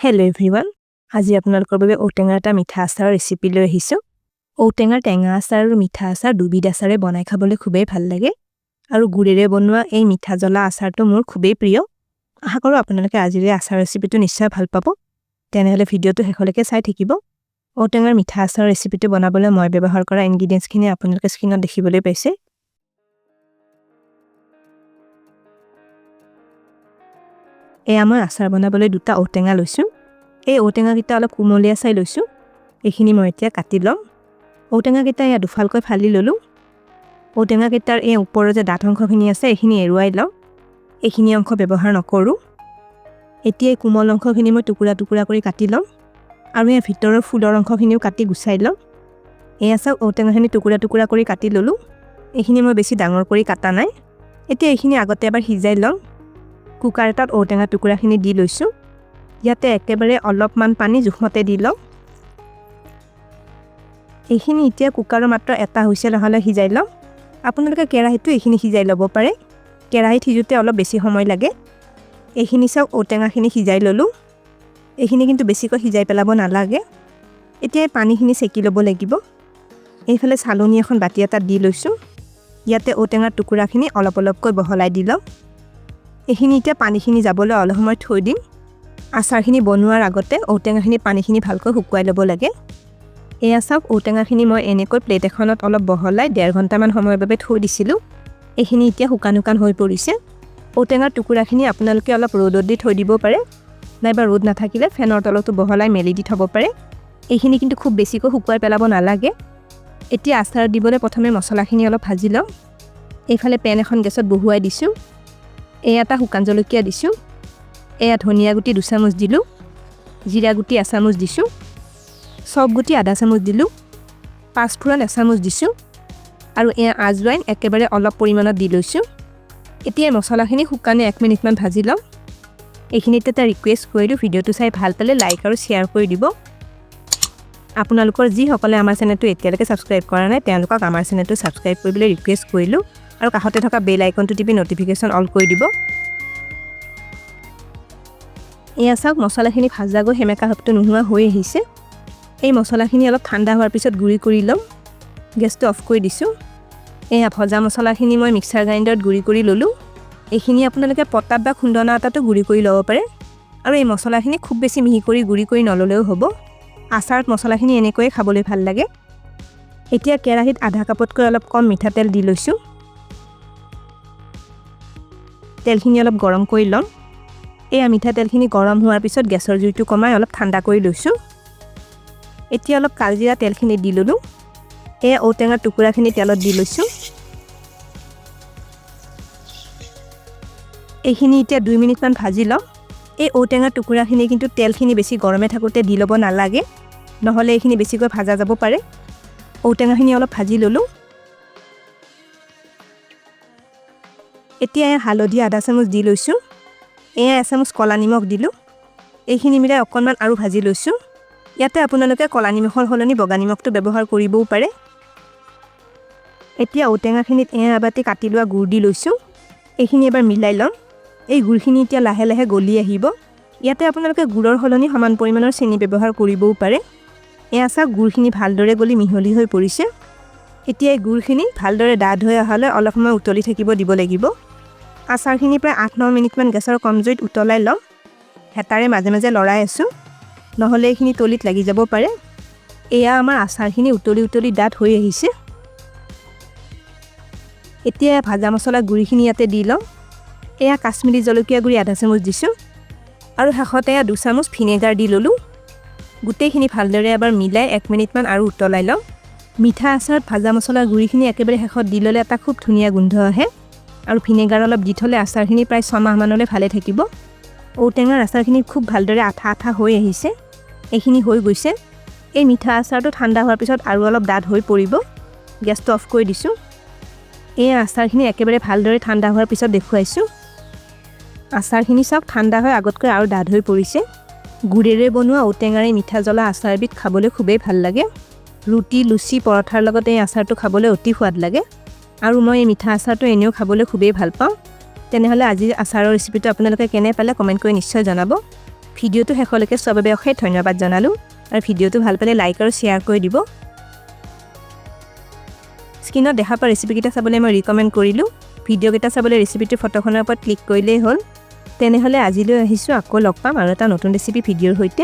Hello everyone. আজি আপোনালোকৰ বাবে otenga এটা মিঠা আচাৰৰ ৰেচিপি লৈ আহিছো। Otenga টেঙা আচাৰ আৰু মিঠা আচাৰ দুবিধ আচাৰে বনাই খাবলৈ খুবেই ভাল লাগে আৰু গুড়েৰে বনোৱা এই মিঠা জ্বলা আচাৰটো মোৰ খুবেই প্ৰিয়। আশা কৰো আপোনালোকে আজিৰ এই আচাৰ ৰেচিপিটো নিশ্চয় ভাল পাব। তেনেহলে ভিডিওটো শেষলৈকে চাই থাকিব। Otenga মিঠা আচাৰ ৰেচিপিটো বনাবলৈ মই ব্যৱহাৰ কৰা ইনগ্ৰেডিয়েন্টছখিনি আপোনালোকে স্ক্ৰীনত দেখিবলৈ পাইছে। মই আচাৰ বনাবলৈ দুটা otenga লৈছো। এই otenga কিটা অলপ কুমলীয়া চাই লৈছো। এইখিনি মই এতিয়া কাটি লম। otenga কিটা দুফালকৈ ফালি ললো। otenga কিটাৰ এই ওপৰৰ যে ডাঠ অংশখিনি আছে এইখিনি এৰুৱাই লম। এইখিনি অংশ ব্যৱহাৰ নকৰো। এতিয়া এই কোমল অংশখিনি মই টুকুৰা টুকুৰা কৰি কাটি লম আৰু এই ভিতৰৰ ফুলৰ অংশখিনিও কাটি গুছাই লম। চাওক otenga খিনি টুকুৰা টুকুৰা কৰি কাটি ললো। এইখিনি মই বেছি ডাঙৰ কৰি কাটা নাই। এতিয়া এইখিনি আগতে এবাৰ সিজাই লম। কুকাৰ এটাত otenga টুকুৰাখিনি দি লৈছো। ইয়াতে একেবাৰে অলপমান পানী জুখমতে দি লম। এইখিনি এতিয়া কুকাৰৰ মাত্ৰ এটা হুইসেল হলে সিজাই লম। আপোনালোকে কেৰাহীটো এইখিনি সিজাই লব পাৰে। কেৰাহীত সিজুতে অলপ বেছি সময় লাগে। এইখিনি চাওক otenga খিনি সিজাই ললো। এইখিনি কিন্তু বেছিকৈ সিজাই পেলাব নালাগে। এতিয়া পানীখিনি সেকি লব লাগিব। এইফালে চালনী এখন বাটি এটাত দি লৈছো। ইয়াতে otenga টুকুৰাখিনি অলপ অলপকৈ বহলাই দি লম। এইখিনি এতিয়া পানীখিনি যাবলৈ অলপ সময় থৈ দিম। আচাৰখিনি বনোৱাৰ আগতে otenga খিনি পানীখিনি ভালকৈ শুকুৱাই ল'ব লাগে। চাওক otenga খিনি মই এনেকৈ প্লেট এখনত অলপ বহলাই 1.5 ঘণ্টামান সময়ৰ বাবে থৈ দিছিলো। এইখিনি এতিয়া শুকান হৈ পৰিছে। otenga টুকুৰাখিনি আপোনালোকে অলপ ৰ'দত দি থৈ দিব পাৰে। নাইবা ৰ'দ নাথাকিলে ফেনৰ তলতো বহলাই মেলি দি থব পাৰে। এইখিনি কিন্তু খুব বেছিকৈ শুকুৱাই পেলাব নালাগে। এতিয়া আচাৰ দিবলৈ প্ৰথমে মছলাখিনি অলপ ভাজি লম। এইফালে পেন এখন গেছত বহুৱাই দিছো। এটা শুকান জলকীয়া দিছো। ধনিয়া গুটি 2 চামুচ দিলো। জিৰা গুটি 1 চামুচ দিছো। সব গুটি 1/2 চামুচ দিলো। পাঁচফোৰণ 1 চামুচ দিছো। আৰু আজৱাইন একেবাৰে অলপ পৰিমাণত দি লৈছো। এতিয়া মছলাখিনি শুকানে 1 মিনিট মান ভাজি লম। এইখিনিতে এটা ৰিকুৱেষ্ট কৰিলো, ভিডিওটো চাই ভাল পালে লাইক আৰু শেয়াৰ কৰি দিব। আপোনালোকৰ যি সকলে আমাৰ চেনেলটো এতিয়ালৈকে সাবস্ক্ৰাইব কৰা নাই তেওঁলোকক আমাৰ চেনেলটো সাবস্ক্ৰাইব কৰিবলৈ ৰিকুৱেষ্ট কৰিলো আৰু কাষতে থকা বেল আইকনটো টিপি নটিফিকেশন অল কৰি দিব। চাওক মছলাখিনি ভাজা গৈ হেমেকা ভাৱটো নোহোৱা হৈ আহিছে। এই মছলাখিনি অলপ ঠাণ্ডা হোৱাৰ পিছত গুড়ি কৰি লম। গেছটো অফ কৰি দিছো। ভজা মছলাখিনি মই মিক্সাৰ গ্ৰাইণ্ডাৰত গুড়ি কৰি ললো। এইখিনি আপোনালোকে পটাত বা খুন্দনা এটাতো গুড়ি কৰি ল'ব পাৰে। আৰু এই মছলাখিনি খুব বেছি মিহি কৰি গুড়ি কৰি নললেও হ'ব। আচাৰত মছলাখিনি এনেকৈয়ে খাবলৈ ভাল লাগে। এতিয়া কেৰাহীত আধা কাপতকৈ অলপ কম মিঠাতেল দি লৈছো। তেলখিনি অলপ গৰম কৰি লম। মিঠাতেলখিনি গৰম হোৱাৰ পিছত গেছৰ জুইটো কমাই অলপ ঠাণ্ডা কৰি লৈছো। এতিয়া অলপ কালজিৰা তেলখিনি দি ললো। otenga টুকুৰাখিনি তেলত দি লৈছো। এইখিনি এতিয়া 2 মিনিট মান ভাজি লম। otenga টুকুৰাখিনি কিন্তু তেলখিনি বেছি গৰমে থাকোতে দি লব নালাগে, নহলে এইখিনি বেছিকৈ ভাজা যাব পাৰে। otenga খিনি অলপ ভাজি ললো। এতিয়া হালধি 1/2 চামুচ দি লৈছো। 1 চামুচ কলা নিমখ দিলো। এইখিনি মিলাই অকনমান আৰু ভাজি লৈছো। ইয়াতে আপোনালোকে কলা নিমখৰ হলনি বগা নিমখটো ব্যৱহাৰ কৰিবও পাৰে। এতিয়া otenga খিনিত আবাতি কাটি লোৱা গুড় দি লৈছো। এইখিনি এবাৰ মিলাই লম। এই গুড়খিনি এতিয়া লাহে লাহে গলি আহিব। ইয়াতে আপোনালোকে গুড়ৰ হলনি সমান পৰিমাণৰ চেনি ব্যৱহাৰ কৰিবও পাৰে। চাওক গুড়খিনি ভালদৰে গলি মিহলি হৈ পৰিছে। এতিয়া এই গুড়খিনি ভালদৰে ডাঠ হৈ আহালে অলপ সময় উতলি থাকিব দিব লাগিব। আচাৰখিনি প্ৰায় 8-9 মিনিট মান গেছৰ কম জুইত উতলাই লম। হেতাৰে মাজে মাজে লৰাই আছো, নহলে এইখিনি তলিত লাগি যাব পাৰে। আমাৰ আচাৰখিনি উতলি ডাঠ হৈ আহিছে। এতিয়া ভাজা মছলা গুড়িখিনি ইয়াতে দি লম। কাশ্মীৰী জলকীয়া গুড়ি 1/2 চামুচ দিছো আৰু শেষতে 2 চামুচ ভিনেগাৰ দি ললো। গোটেইখিনি ভালদৰে এবাৰ মিলাই 1 মিনিট মান আৰু উতলাই লম। মিঠা আচাৰত ভাজা মছলা গুড়িখিনি একেবাৰে শেষত দি ললে এটা খুব ধুনীয়া গোন্ধ আহে আৰু ভিনেগাৰ অলপ দি থলে আচাৰখিনি প্ৰায় 6 মাহ মানলৈ ভালে থাকিব। otenga আচাৰখিনি খুব ভালদৰে আঠা হৈ আহিছে। এইখিনি হৈ গৈছে। এই মিঠা আচাৰটো ঠাণ্ডা হোৱাৰ পিছত আৰু অলপ ডাঠ হৈ পৰিব। গেছটো অফ কৰি দিছো। আচাৰখিনি একেবাৰে ভালদৰে ঠাণ্ডা হোৱাৰ পিছত দেখুৱাইছো। আচাৰখিনি সব ঠাণ্ডা হৈ আগতকৈ আৰু ডাঠ হৈ পৰিছে। গুড়েৰে বনোৱা otenga মিঠা জ্বলা আচাৰবিধ খাবলৈ খুবেই ভাল লাগে। ৰুটি, লুচি, পৰঠাৰ লগত এই আচাৰটো খাবলৈ অতি সোৱাদ লাগে। আৰু মই এই মিঠা আচাৰটো এনেও খাবলৈ খুবেই ভাল পাওঁ। তেনেহলে আজিৰ আচাৰৰ ৰেচিপিটো আপোনালোকে কেনে পালে কমেন্ট কৰি নিশ্চয় জনাব। ভিডিঅ'টো শেষলৈকে চোৱাৰ বাবে অশেষ ধন্যবাদ জনালোঁ আৰু ভিডিঅ'টো ভাল পালে লাইক আৰু শ্বেয়াৰ কৰি দিব স্ক্ৰীনত দেখা পোৱা ৰেচিপিকেইটা চাবলৈ মই ৰিকমেণ্ড কৰিলোঁ ভিডিঅ'কেইটা চাবলৈ ৰেচিপিটোৰ ফটোখনৰ ওপৰত ক্লিক কৰিলেই হ'ল তেনেহ'লে আজিলৈ আহিছোঁ আকৌ লগ পাম আৰু এটা নতুন ৰেচিপি ভিডিঅ'ৰ সৈতে